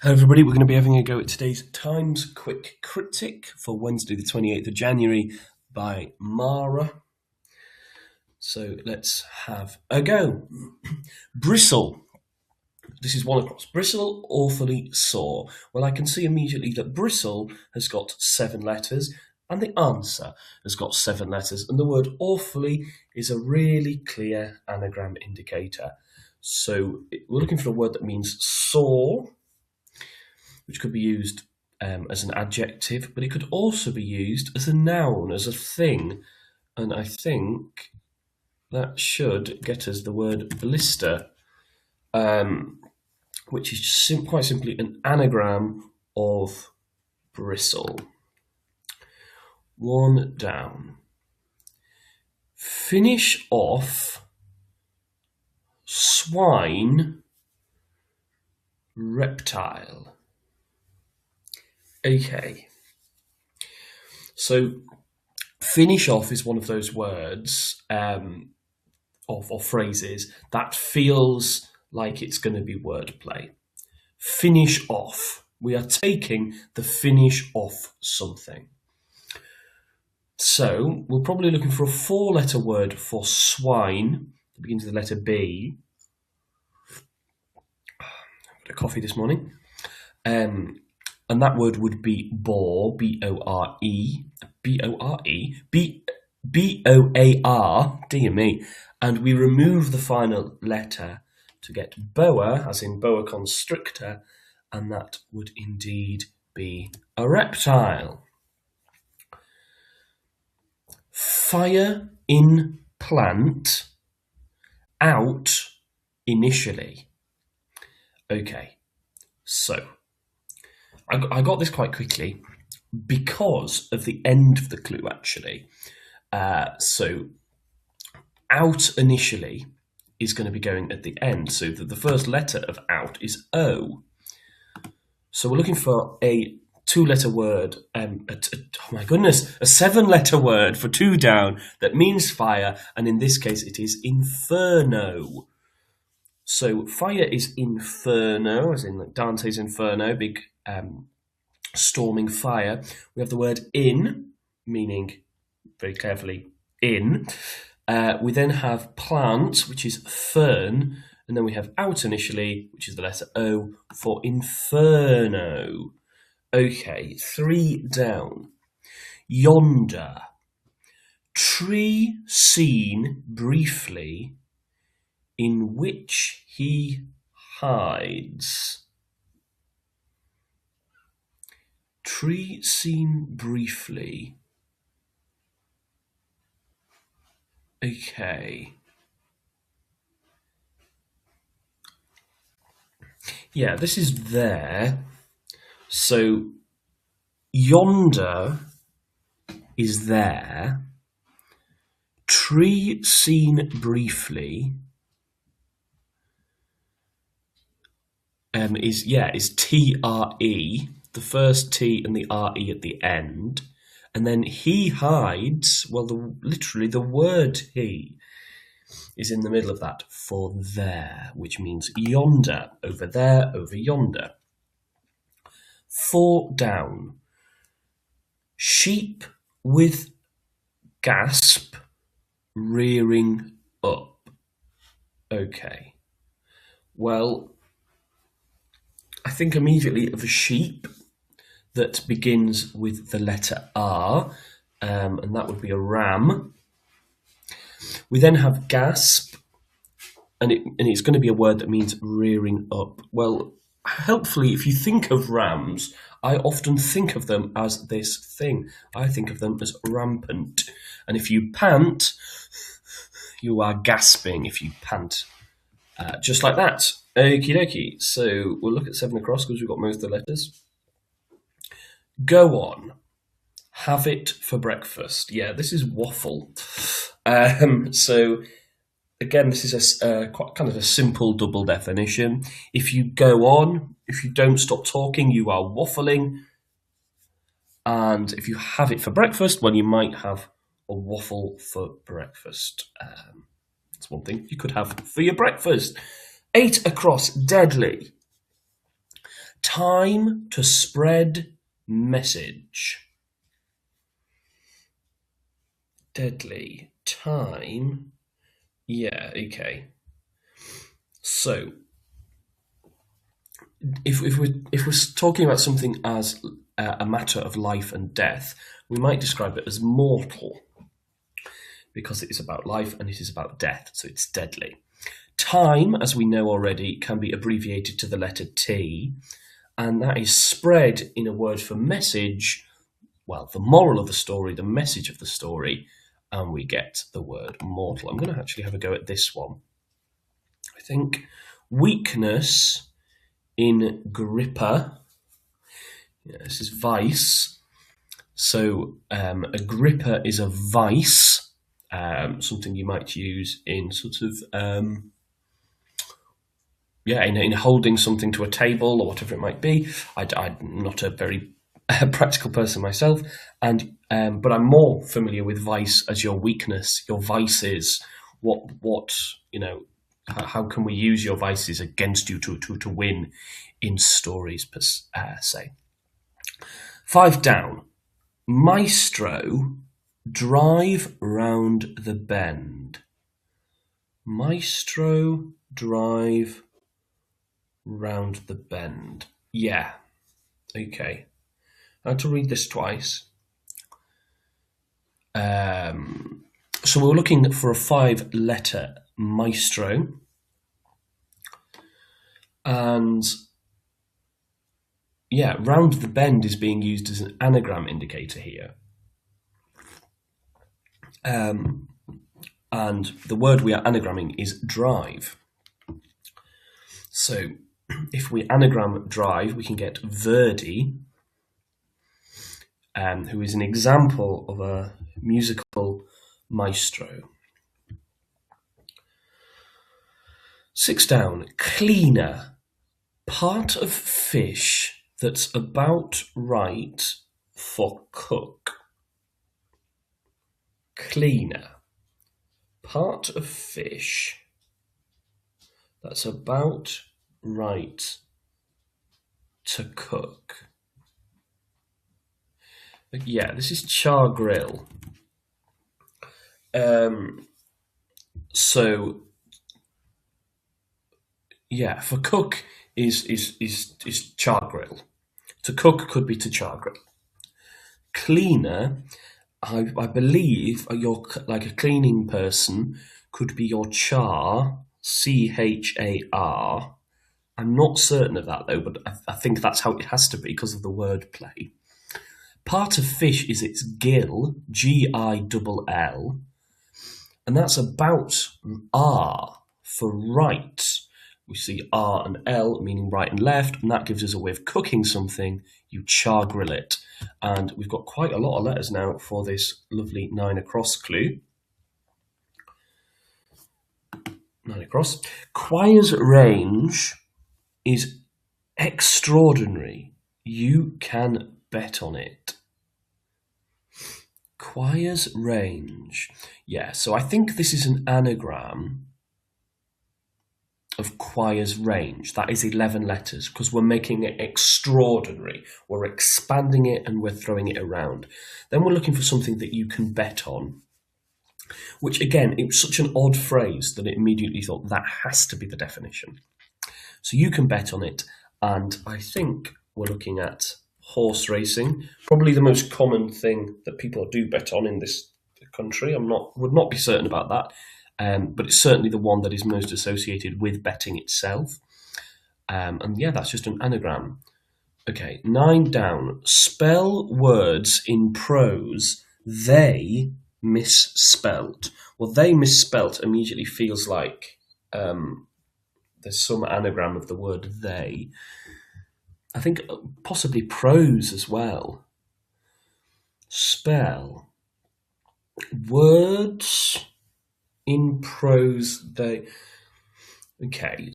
Hello everybody, we're going to be having a go at today's Times Quick Cryptic for Wednesday the 28th of January by Mara. So let's have a go. Bristle. This is one across. Bristle, awfully sore. Well, I can see immediately that bristle has got 7 letters and the answer has got 7 letters, and the word awfully is a really clear anagram indicator. So we're looking for a word that means sore, which could be used as an adjective, but it could also be used as a noun, as a thing. And I think that should get us the word blister, which is quite simply an anagram of bristle. 1 down. Finish off swine reptile. Okay, so finish off is one of those words or phrases that feels like it's going to be wordplay. Finish off. We are taking the finish off something. So we're probably looking for a 4-letter word for swine that begins with the letter B. I've got a coffee this morning. And that word would be bore, B-O-R-E, B-O-R-E, B-O-A-R, dear me. And we remove the final letter to get boa, as in boa constrictor, and that would indeed be a reptile. Fire in plant, out initially. Okay, so I got this quite quickly because of the end of the clue, actually. So out initially is going to be going at the end. So the first letter of out is O. So we're looking for a 2-letter word, oh my goodness, a 7-letter word for 2 down that means fire. And in this case, it is inferno. So fire is inferno, as in like Dante's Inferno, big storming fire. We have the word in, meaning very carefully in. We then have plant, which is fern, and then we have out initially, which is the letter O for inferno. Okay, 3 down. Yonder. Tree seen briefly, in which he hides. Tree seen briefly. Okay. Yeah, this is there. So yonder is there. Tree seen briefly is T-R-E, the first T and the R-E at the end. And then he hides, well, literally the word he is in the middle of that for there, which means yonder, over there, over yonder. 4 down. Sheep with gasp rearing up. Okay. Well, I think immediately of a sheep that begins with the letter R, and that would be a ram. We then have gasp, and it's going to be a word that means rearing up. Well, helpfully, if you think of rams, I often think of them as this thing. I think of them as rampant. And if you pant, you are gasping if you pant. Just like that. Okie dokie. So we'll look at 7 across because we've got most of the letters. Go on. Have it for breakfast. Yeah, this is waffle. So again, this is a quite kind of a simple double definition. If you go on, if you don't stop talking, you are waffling. And if you have it for breakfast, well, you might have a waffle for breakfast. That's one thing you could have for your breakfast. 8 across, deadly. Time to spread message. Deadly. Time. Yeah, okay. So, if we're talking about something as a matter of life and death, we might describe it as mortal, because it is about life and it is about death, so it's deadly. Time, as we know already, can be abbreviated to the letter T, and that is spread in a word for message, well, the moral of the story, the message of the story, and we get the word mortal. I'm going to actually have a go at this one. I think weakness in gripper. Yeah, this is vice. So a gripper is a vice, something you might use in sort of in holding something to a table or whatever it might be. I'm not a very practical person myself, and but I'm more familiar with vice as your weakness, your vices. What how can we use your vices against you to win in stories per se? 5 down. Maestro, drive round the bend. Maestro, drive round the bend. Yeah. Okay. I had to read this twice. So we're looking for a 5-letter maestro. And yeah, round the bend is being used as an anagram indicator here. And the word we are anagramming is drive. So if we anagram drive, we can get Verdi, who is an example of a musical maestro. 6 down, cleaner, part of fish that's about right for cook. Cleaner, part of fish that's about right to cook. Yeah, this is char grill. So yeah, for cook is char grill. To cook could be to char grill. Cleaner, I believe you're like a cleaning person could be your char, CHAR. I'm not certain of that though, but I think that's how it has to be because of the wordplay. Part of fish is its gill, GILL, and that's about R for right. We see R and L meaning right and left, and that gives us a way of cooking something. You char grill it. And we've got quite a lot of letters now for this lovely 9 across clue. 9 across. Choir's range is extraordinary. You can bet on it. Choir's range. Yeah, so I think this is an anagram of choir's range. That is 11 letters because we're making it extraordinary. We're expanding it and we're throwing it around. Then we're looking for something that you can bet on, which again, it was such an odd phrase that it immediately thought that has to be the definition. So you can bet on it, and I think we're looking at horse racing, probably the most common thing that people do bet on in this country. Would not be certain about that, but it's certainly the one that is most associated with betting itself. And yeah, that's just an anagram. Okay, 9 down. Spell words in prose. They misspelt. Well, they misspelt immediately feels like there's some anagram of the word they. I think possibly prose as well. Spell words in prose they. Okay,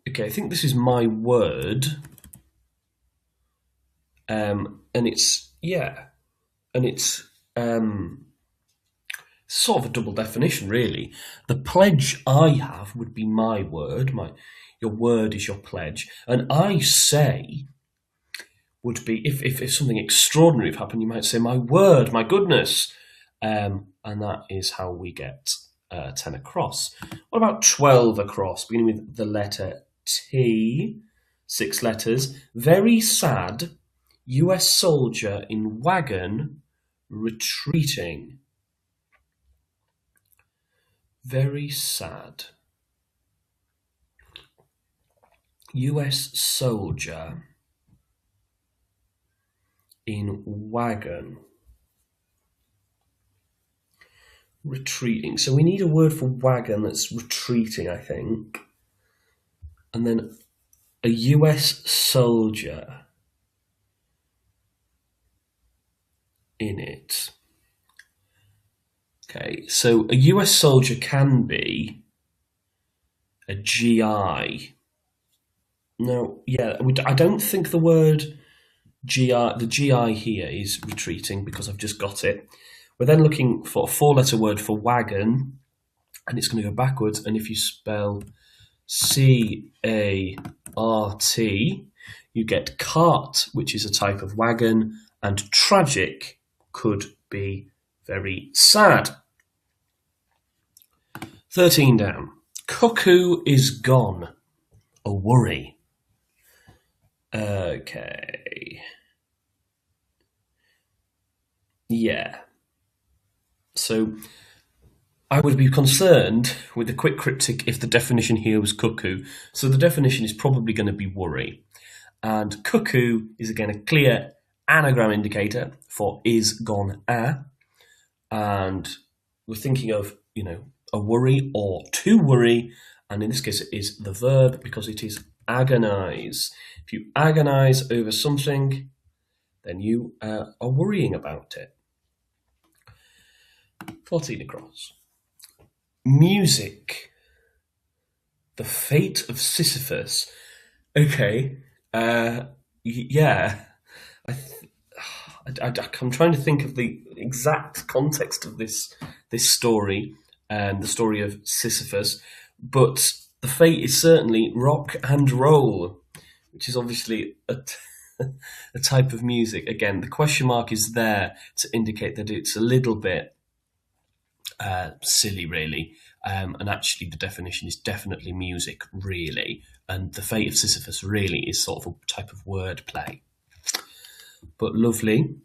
Okay, I think this is my word. And it's sort of a double definition, really. The pledge I have would be my word. Your word is your pledge, and I say would be if something extraordinary have happened, you might say my word, my goodness, and that is how we get 10 across. What about 12 across, beginning with the letter T, 6 letters? Very sad. US soldier in wagon retreating. Very sad. US soldier in wagon retreating. So we need a word for wagon that's retreating, I think. And then a US soldier in it. Okay, so a US soldier can be a GI. No, yeah, I don't think the word the GI here is retreating because I've just got it. We're then looking for a 4-letter word for wagon, and it's going to go backwards. And if you spell CART, you get cart, which is a type of wagon, and tragic could be very sad. 13 down. Cuckoo is gone. A worry. Okay. Yeah. So I would be concerned with the quick cryptic if the definition here was cuckoo. So the definition is probably going to be worry. And cuckoo is again a clear anagram indicator for is gone a. And we're thinking of, a worry or to worry. And in this case, it is the verb because it is agonize. If you agonize over something, then you are worrying about it. 14 across. Music. The fate of Sisyphus. Okay. Yeah. I'm trying to think of the exact context of this story, the story of Sisyphus, but the fate is certainly rock and roll, which is obviously a type of music. Again, the question mark is there to indicate that it's a little bit silly, really, and actually the definition is definitely music, really, and the fate of Sisyphus really is sort of a type of word play. But lovely.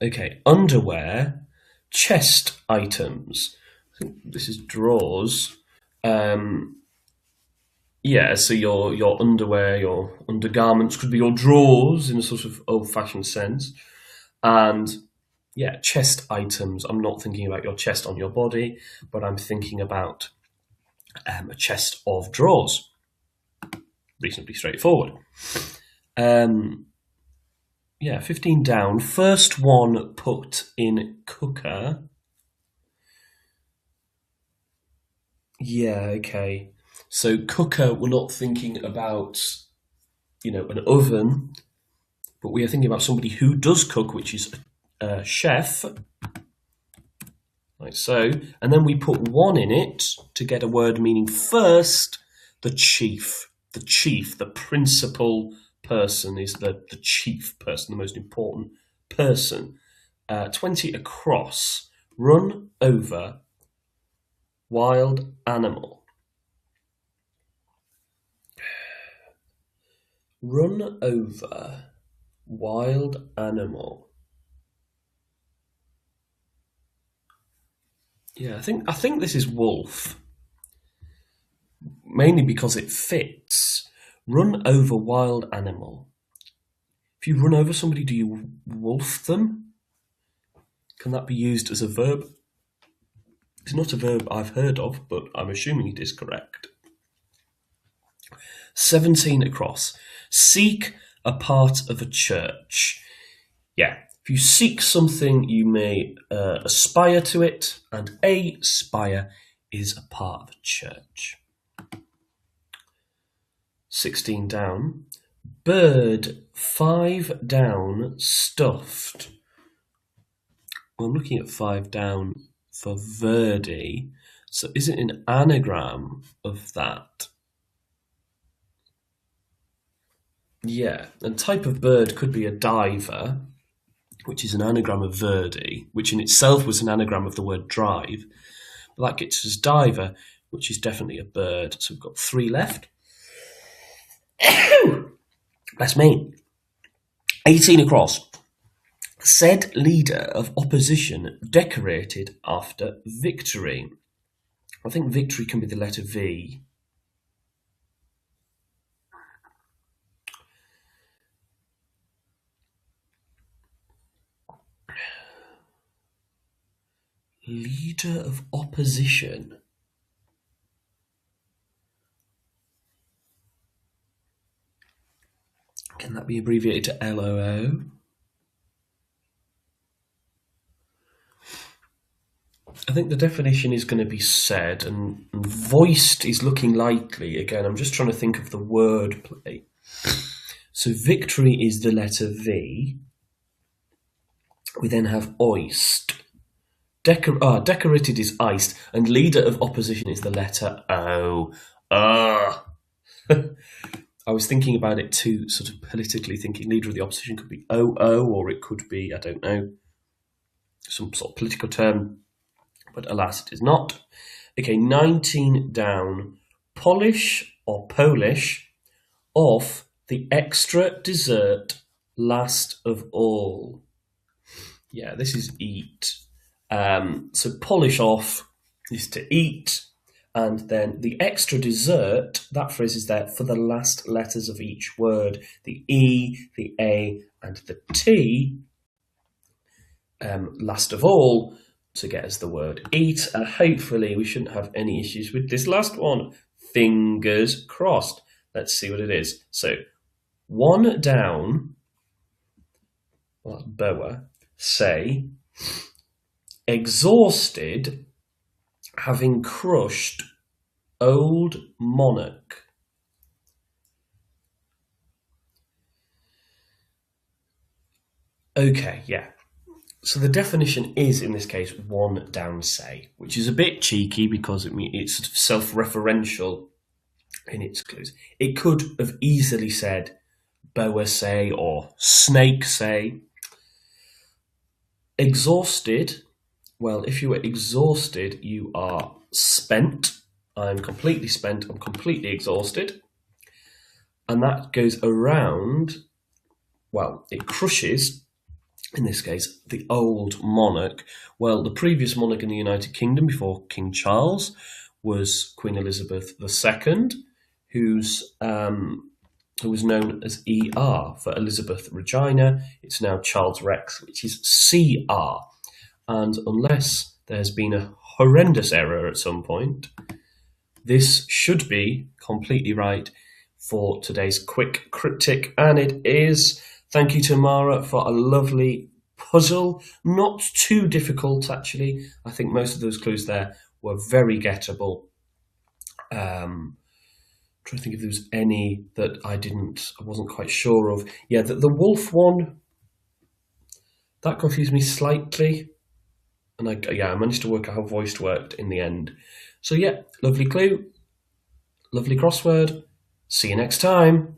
Okay, underwear, chest items. I think this is drawers. Yeah, so your underwear, your undergarments could be your drawers in a sort of old-fashioned sense. And yeah, chest items. I'm not thinking about your chest on your body, but I'm thinking about a chest of drawers. Reasonably straightforward. Yeah, 15 down. First one put in cooker. Yeah, okay. So cooker, we're not thinking about, an oven, but we are thinking about somebody who does cook, which is a chef. Like so. And then we put one in it to get a word meaning first, the chief. The chief, the principal person is the chief person, the most important person. 20 across. Run over wild animal. Run over wild animal. Yeah, I think this is wolf. Mainly because it fits. Run over wild animal. If you run over somebody, do you wolf them? Can that be used as a verb? It's not a verb I've heard of, but I'm assuming it is correct. 17 across. Seek a part of a church. Yeah, if you seek something, you may aspire to it, and a spire is a part of a church. 16 down. Bird, 5 down, stuffed. Well, I'm looking at 5 down for Verdi. So is it an anagram of that? Yeah, and type of bird could be a diver, which is an anagram of Verdi, which in itself was an anagram of the word drive. But that gets us diver, which is definitely a bird. So we've got 3 left. That's me. 18 across. Said leader of opposition decorated after victory. I think victory can be the letter V. Leader of opposition. Can that be abbreviated to LOO? I think the definition is going to be said, and voiced is looking likely. Again, I'm just trying to think of the word play. So victory is the letter V. We then have oist. Decorated is iced, and leader of opposition is the letter O. I was thinking about it too, sort of politically thinking leader of the opposition could be OO, or it could be, I don't know, some sort of political term. But alas, it is not. Okay, 19 down. Polish or Polish of the extra dessert last of all. Yeah, this is eat. So polish off is to eat. And then the extra dessert, that phrase is there for the last letters of each word. The E, the A, and the T. Last of all, to get us the word eat, and hopefully we shouldn't have any issues with this last one. Fingers crossed. Let's see what it is. So 1 down, well, that's Boa, say, exhausted, having crushed old monarch. Okay, yeah. So the definition is, in this case, 1 down say, which is a bit cheeky because it's sort of self-referential in its clues. It could have easily said boa say or snake say. Exhausted, well, if you were exhausted, you are spent. I'm completely spent, I'm completely exhausted. And that goes around, well, it crushes, in this case, the old monarch. Well, the previous monarch in the United Kingdom before King Charles was Queen Elizabeth II, who was known as ER for Elizabeth Regina. It's now Charles Rex, which is CR. And unless there's been a horrendous error at some point, this should be completely right for today's quick cryptic, and it is. Thank you to Mara for a lovely puzzle. Not too difficult, actually. I think most of those clues there were very gettable. Trying to think if there was any that I wasn't quite sure of. Yeah, the wolf one, that confused me slightly. And I managed to work out how voiced worked in the end. So yeah, lovely clue, lovely crossword. See you next time.